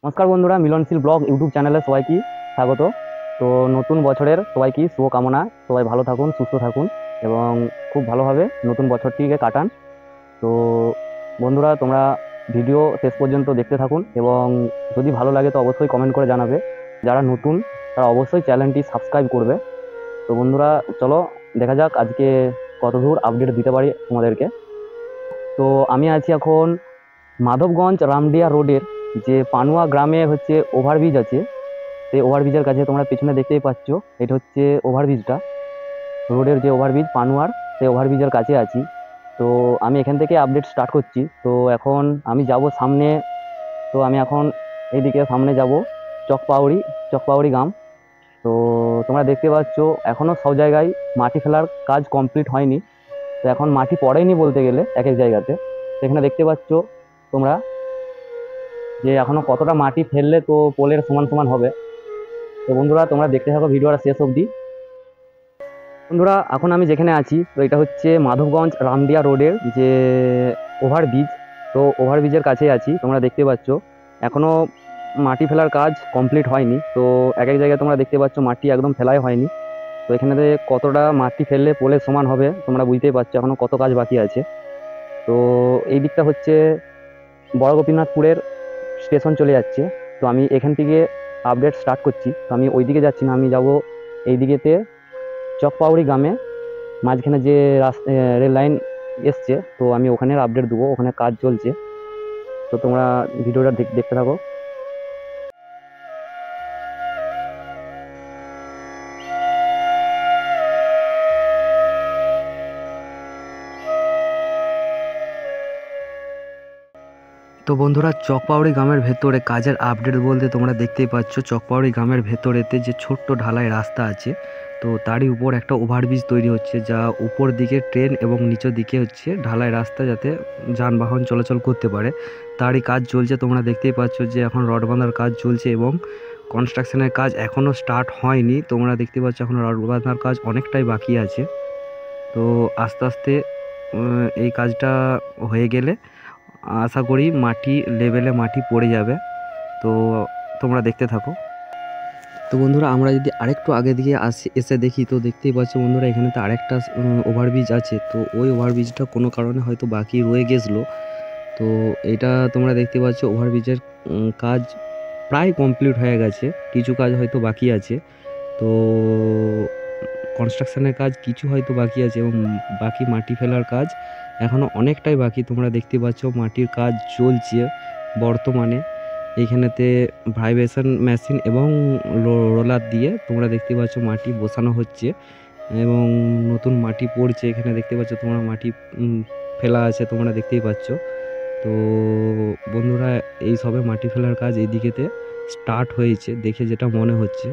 নমস্কার বন্ধুরা, মিলনশীল blog YouTube চ্যানেলে সবাইকে স্বাগত। তো নতুন বছরের সবাইকে শুভকামনা। সবাই ভালো থাকুন, সুস্থ থাকুন এবং খুব ভালোভাবে নতুন বছরটিকে কাটান। তো বন্ধুরা, তোমরা ভিডিও শেষ পর্যন্ত দেখতে থাকুন এবং যদি ভালো লাগে তো অবশ্যই কমেন্ট করে জানাবে। যারা নতুন তারা অবশ্যই চ্যানেলটি সাবস্ক্রাইব করবে। তো বন্ধুরা, চলো দেখা যাক আজকে কতদূর আপডেট দিতে পারি তোমাদেরকে। তো আমি আছি এখন মাধবগঞ্জ রামডিয়া রোডের যে পানুয়া গ্রামে হচ্ছে ওভারব্রিজ আছে, সেই ওভারব্রিজের কাছে তোমরা পেছনে দেখতেই পাচ্ছ। এটা হচ্ছে ওভারব্রিজটা, রোডের যে ওভারব্রিজ পানুয়ার, সেই ওভারব্রিজের কাছে আছি। তো আমি এখান থেকে আপডেট স্টার্ট করছি। তো এখন আমি যাব সামনে। তো আমি এখন এইদিকে সামনে যাব চকপাউড়ি, চকপাউড়ি গ্রাম। তো তোমরা দেখতে পাচ্ছ এখনও সব জায়গায় মাটি ফেলার কাজ কমপ্লিট হয়নি। তো এখন মাটি পড়েনি বলতে গেলে এক এক জায়গাতে। সেখানে দেখতে পাচ্ছ তোমরা যে এখনো কতটা মাটি ফেললে তো পোলের সমান সমান হবে। তো বন্ধুরা, তোমরা দেখতে থাকো ভিডিওটা শেষ অবধি। বন্ধুরা, এখন আমি যেখানে আছি তো এটা হচ্ছে মাধবগঞ্জ রামডিয়া রোডের যে ওভারব্রিজ। তো ওভারব্রিজের কাছেই আছি, তোমরা দেখতে পাচ্ছ এখনো মাটি ফেলার কাজ কমপ্লিট হয়নি। তো এক এক জায়গায় তোমরা দেখতে পাচ্ছ মাটি একদম ফেলাই হয়নি। তো এখানে কতটা মাটি ফেললে পোলের সমান হবে তোমরা বুঝতেই পারছো এখনো কত কাজ বাকি আছে। তো এই দিকটা হচ্ছে বড় গোপীনাথপুরের স্টেশন চলে যাচ্ছে। তো আমি এখান থেকে আপডেট স্টার্ট করছি। তো আমি ওই দিকে যাচ্ছি না, আমি যাব এই দিকেতে চকপাউড়ি গ্রামে মাঝখানে যে রেল লাইন এসছে। তো আমি ওখানের আপডেট দেবো, ওখানে কাজ চলছে। তো তোমরা ভিডিওটা দেখতে থাকো। তো বন্ধুরা, চকপাউড়ি গ্রামের ভেতরে কাজের আপডেট বলতে তোমরা দেখতেই পাচ্ছ চকপাউড়ি গ্রামের ভেতরেতে যে ছোট্ট ঢালাই রাস্তা আছে, তো তারই উপর একটা ওভারব্রিজ তৈরি হচ্ছে, যা উপর দিকে ট্রেন এবং নিচের দিকে হচ্ছে ঢালাই রাস্তা, যাতে যানবাহন চলাচল করতে পারে। তারই কাজ চলছে। তোমরা দেখতেই পাচ্ছ যে এখন রড বাঁধার কাজ চলছে এবং কনস্ট্রাকশনের কাজ এখনও স্টার্ট হয়নি। তোমরা দেখতে পাচ্ছ এখন রড বাঁধার কাজ অনেকটাই বাকি আছে। তো আস্তে আস্তে এই কাজটা হয়ে গেলে আশা করি মাটি লেভেলে মাটি পড়ে যাবে। তো তোমরা দেখতে থাকো। তো বন্ধুরা, আমরা যদি আরেকটু আগে দিকে এসে দেখি তো দেখতেই পাচ্ছ বন্ধুরা, এখানে তো আরেকটা ওভারব্রিজ আছে। তো ওই ওভারব্রিজটা কোনো কারণে হয়তো বাকি রয়ে গেছিলো। তো এটা তোমরা দেখতে পাচ্ছ ওভারব্রিজের কাজ প্রায় কমপ্লিট হয়ে গেছে, কিছু কাজ হয়তো বাকি আছে। তো কনস্ট্রাকশনের কাজ কিছু হয়তো বাকি আছে এবং বাকি মাটি ফেলার কাজ এখনও অনেকটাই বাকি। তোমরা দেখতে পাচ্ছ মাটির কাজ চলছে বর্তমানে। এইখানেতে ভাইব্রেশন মেশিন এবং রোলার দিয়ে তোমরা দেখতে পাচ্ছ মাটি বসানো হচ্ছে এবং নতুন মাটি পড়ছে। এখানে দেখতে পাচ্ছ তোমরা মাটি ফেলা আছে, তোমরা দেখতেই পাচ্ছ। তো বন্ধুরা, এই সবে মাটি ফেলার কাজ এই দিকেতে স্টার্ট হয়েছে দেখে যেটা মনে হচ্ছে।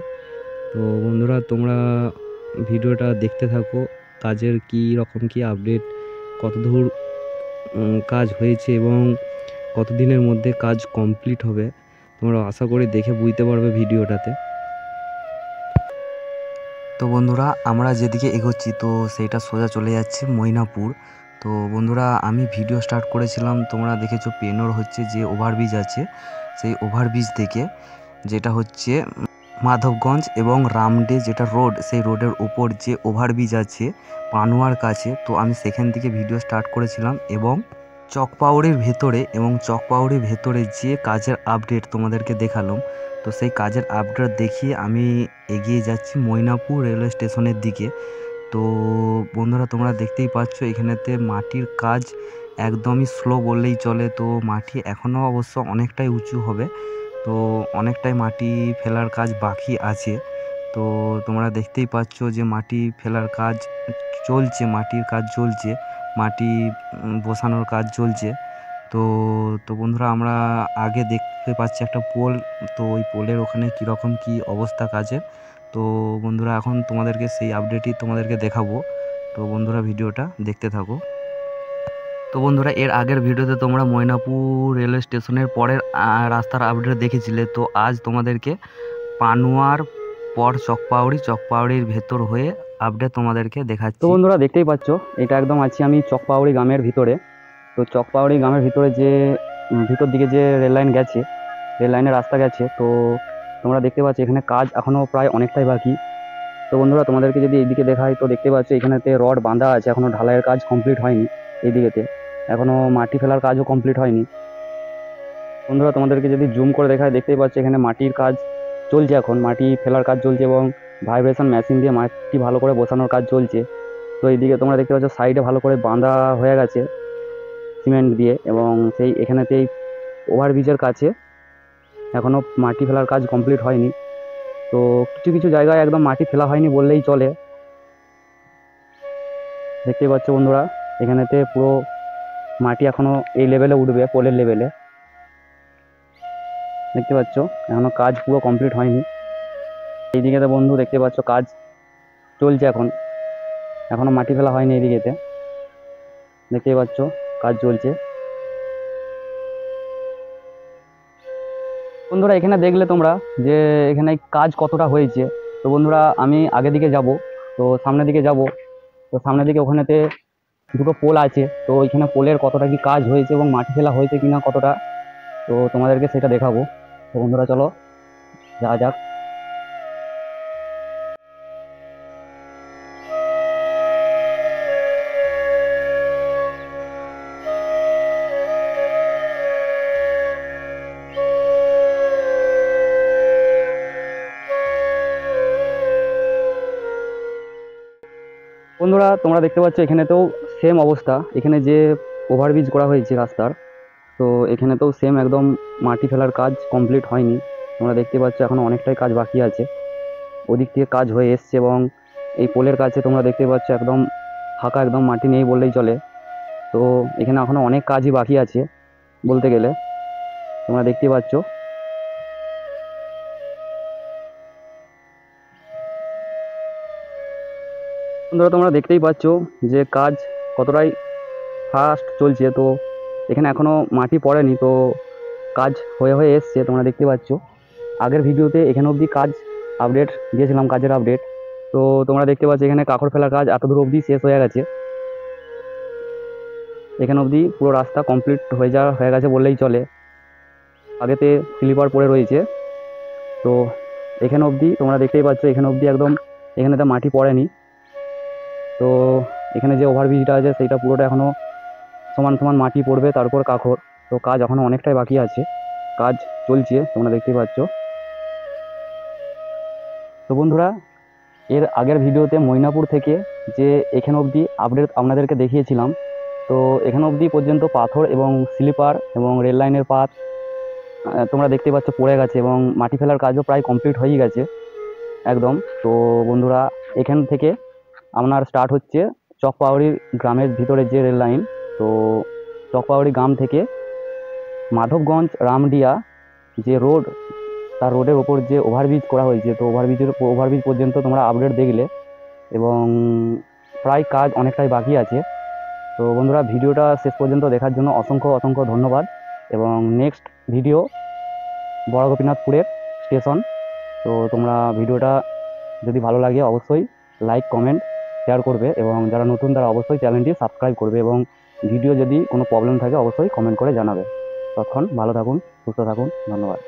তো বন্ধুরা, তোমরা ভিডিওটা দেখতে থাকো, কাজের কি রকম কি আপডেট, কতদূর কাজ হয়েছে এবং কতদিনের মধ্যে কাজ কমপ্লিট হবে তোমরা আশা করি দেখে বুঝতে পারবে ভিডিওটাতে। তো বন্ধুরা, আমরা যেদিকে এগোচ্ছি তো সেইটা সোজা চলে যাচ্ছে মৈনাপুর। তো বন্ধুরা, আমি ভিডিও স্টার্ট করেছিলাম, তোমরা দেখেছো পেনোর হচ্ছে যে ওভারব্রিজ আছে, সেই ওভারব্রিজ থেকে যেটা হচ্ছে মাধবগঞ্জ এবং রামডে যেটা রোড, সেই রোডের উপর যে ওভারব্রিজ আছে পানুয়ার কাছে, তো আমি সেখান থেকে ভিডিও স্টার্ট করেছিলাম এবং চকপাউড়ির ভেতরে যে কাজের আপডেট তোমাদেরকে দেখালাম। তো সেই কাজের আপডেট দেখিয়ে আমি এগিয়ে যাচ্ছি মৈনাপুর রেলওয়ে স্টেশনের দিকে। তো বন্ধুরা, তোমরা দেখতেই পাচ্ছ এখানেতে মাটির কাজ একদমই স্লো বললেই চলে। তো মাটি এখনও অবশ্য অনেকটাই উঁচু হবে, তো অনেকটাই মাটি ফেলার কাজ বাকি আছে। তো তোমরা দেখতেই পাচ্ছ যে মাটি ফেলার কাজ চলছে, মাটির কাজ চলছে, মাটি বসানোর কাজ চলছে। তো তো বন্ধুরা, আমরা আগে দেখতে পাচ্ছি একটা পোল। তো ওই পোলের ওখানে কীরকম কী অবস্থা কাজের, তো বন্ধুরা এখন তোমাদেরকে সেই আপডেটই তোমাদেরকে দেখাবো। তো বন্ধুরা, ভিডিওটা দেখতে থাকো। তো বন্ধুরা, এর আগের ভিডিওতে তোমরা মৈনাপুর রেলওয়ে স্টেশনের পরের রাস্তার আপডেট দেখেছিলে। তো আজ তোমাদেরকে পানুয়ার পর চকপাউড়ির ভেতর হয়ে আপডেট তোমাদেরকে দেখাচ্ছি। তো বন্ধুরা, দেখতেই পাচ্ছ এটা একদম আছি আমি চকপাউড়ি গ্রামের ভিতরে। তো চকপাউড়ি গ্রামের ভিতরে যে ভিতর দিকে যে রেল লাইন গেছে, রেল লাইনের রাস্তা গেছে। তো তোমরা দেখতে পাচ্ছ এখানে কাজ এখনও প্রায় অনেকটাই বাকি। তো বন্ধুরা তোমাদেরকে যদি এইদিকে দেখাই তো দেখতে পাচ্ছ এখানেতে রড বাঁধা আছে, এখনও ঢালাইয়ের কাজ কমপ্লিট হয়নি। এইদিকেতে এখনও মাটি ফেলার কাজও কমপ্লিট হয়নি। বন্ধুরা তোমাদেরকে যদি জুম করে দেখায় দেখতেই পাচ্ছ এখানে মাটির কাজ চলছে, এখন মাটি ফেলার কাজ চলছে এবং ভাইব্রেশন মেশিন দিয়ে মাটি ভালো করে বসানোর কাজ চলছে। তো এইদিকে তোমরা দেখতে পাচ্ছ সাইডে ভালো করে বাঁধা হয়ে গেছে সিমেন্ট দিয়ে, এবং সেই এখানেতেই ওভারব্রিজের কাছে এখনও মাটি ফেলার কাজ কমপ্লিট হয়নি। তো কিছু কিছু জায়গায় একদম মাটি ফেলা হয়নি বললেই চলে। দেখতেই পাচ্ছ বন্ধুরা এখানেতে পুরো মাটি এখনও এই লেভেলে উঠবে, পোলের লেভেলে। দেখতে পাচ্ছ এখনও কাজ পুরো কমপ্লিট হয়নি। এইদিকে তো বন্ধু দেখতে পাচ্ছ কাজ চলছে, এখনও মাটি ফেলা হয়নি। এইদিকেতে দেখতেই পাচ্ছ কাজ চলছে। বন্ধুরা এখানে দেখলে তোমরা যে এখানে কাজ কতটা হয়েছে। তো বন্ধুরা আমি আগের দিকে যাব, তো সামনের দিকে যাব। তো সামনের দিকে ওখানেতে দুটো পোল আছে, তো ওইখানে পোলের কতটা কি কাজ হয়েছে এবং মাটি ফেলা হয়েছে কিনা কতটা, তো তোমাদেরকে সেটা দেখাবো। তো বন্ধুরা চলো যাওয়া যাক। বন্ধুরা তোমরা দেখতে পাচ্ছ এখানেতেও সেম অবস্থা, এখানে যে ওভারব্রিজ করা হয়েছে রাস্তার, তো এখানেতেও সেম একদম মাটি ফেলার কাজ কমপ্লিট হয়নি। তোমরা দেখতে পাচ্ছ এখন অনেকটাই কাজ বাকি আছে। ওদিক থেকে কাজ হয়ে এসছে এবং এই পোলের কাছে তোমরা দেখতে পাচ্ছ একদম ফাঁকা, একদম মাটি নেই বললেই চলে। তো এখানে এখনও অনেক কাজই বাকি আছে বলতে গেলে, তোমরা দেখতে পাচ্ছ। বন্ধুরা তোমরা দেখতেই পাচ্ছ যে কাজ কতটাই ফাস্ট চলছে। তো এখানে এখনও মাটি পড়েনি, তো কাজ হয়ে হয়ে এসছে। তোমরা দেখতে পাচ্ছ আগের ভিডিওতে এখানে অবধি কাজ আপডেট দিয়েছিলাম, কাজের আপডেট। তো তোমরা দেখতে পাচ্ছ এখানে কাকড় ফেলার কাজ এত দূর অবধি শেষ হয়ে গেছে। এখানে অবধি পুরো রাস্তা কমপ্লিট হয়ে গেছে বললেই চলে। আগেতে স্লিপার পড়ে রয়েছে। তো এখানে অবধি তোমরা দেখতেই পাচ্ছ এখানে অবধি একদম এখানেতে মাটি পড়েনি। তো এখানে যে ওভারব্রিজটা আছে সেইটা পুরোটা এখনও সমান সমান মাটি পড়বে, তারপর কাকড়। তো কাজ এখনও অনেকটাই বাকি আছে, কাজ চলছে তোমরা দেখতেই পাচ্ছ। তো বন্ধুরা এর আগের ভিডিওতে মৈনাপুর থেকে যে এখানে অবধি আপডেট আপনাদেরকে দেখিয়েছিলাম, তো এখানে অবধি পর্যন্ত পাথর এবং স্লিপার এবং রেল লাইনের পাত তোমরা দেখতে পাচ্ছ পড়ে গেছে এবং মাটি ফেলার কাজও প্রায় কমপ্লিট হয়ে গেছে একদম। তো বন্ধুরা এখান থেকে আপনার স্টার্ট হচ্ছে চকপাউড়ি গ্রামের ভিতরে যে রেল লাইন। তো চকপাউড়ি গ্রাম থেকে মাধবগঞ্জ রামডিয়া যে রোড, তার রোডের ওপর যে ওভারব্রিজ করা হয়েছে, তো ওভারব্রিজ পর্যন্ত তোমরা আপডেট দেখলে এবং প্রায় কাজ অনেকটাই বাকি আছে। তো বন্ধুরা ভিডিওটা শেষ পর্যন্ত দেখার জন্য অসংখ্য অসংখ্য ধন্যবাদ। এবং নেক্সট ভিডিও বড় গোপীনাথপুরের স্টেশন। তো তোমরা ভিডিওটা যদি ভালো লাগে অবশ্যই লাইক কমেন্ট শেয়ার করবে, এবং যারা নতুন তারা অবশ্যই চ্যানেলটি সাবস্ক্রাইব করবে, এবং ভিডিও যদি কোনো প্রবলেম থাকে অবশ্যই কমেন্ট করে জানাবে। ততক্ষণ ভালো থাকুন, সুস্থ থাকুন, ধন্যবাদ।